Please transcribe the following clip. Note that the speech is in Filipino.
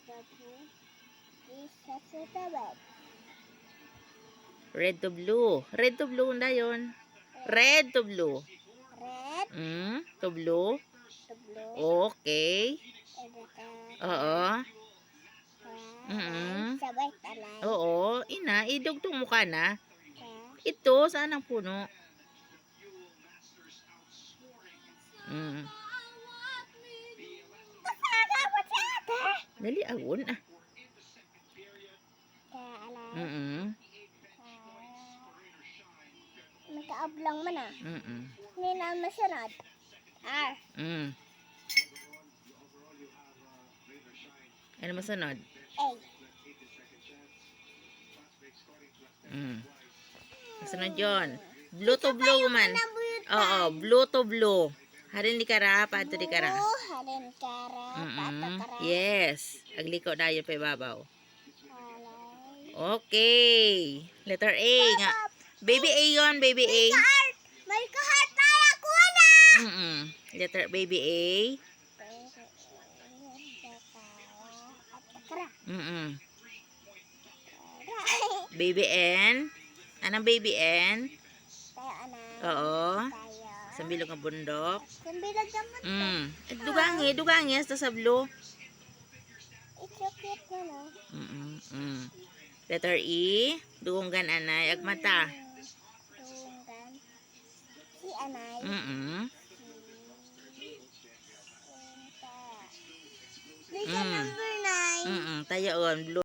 The blue is suspended. Red to blue. Red to blue na yun. Red to blue. Red To blue. to blue. Okay. And Oo. sabay talay. Oo. Ina, idugtong mo ka na. Ka. Ito, saan ang puno? Dali, awon ah. Ka alay. Nakaablang man ah. Hindi na masunod. R. Ano masunod? A. Masunod yun. Blue to blue man. Oo, blue to blue. Harin di kara, pato di kara. Blue, harin kara, pato kara. Yes. Agliko dayon pa ibabaw. Alay. Okay. Letter A nga. Baby A yun, baby A. May kahart na ako na. Letter baby A. Baby N. Anong baby N? Oo. Sambilog nga bundok. Sambilog nga bundok. Dugangi hasta sa blue. It's so cute na no. Letter E. Dunggan anay agmata. Dunggan. Si anay. Number 9. Tayo on blue.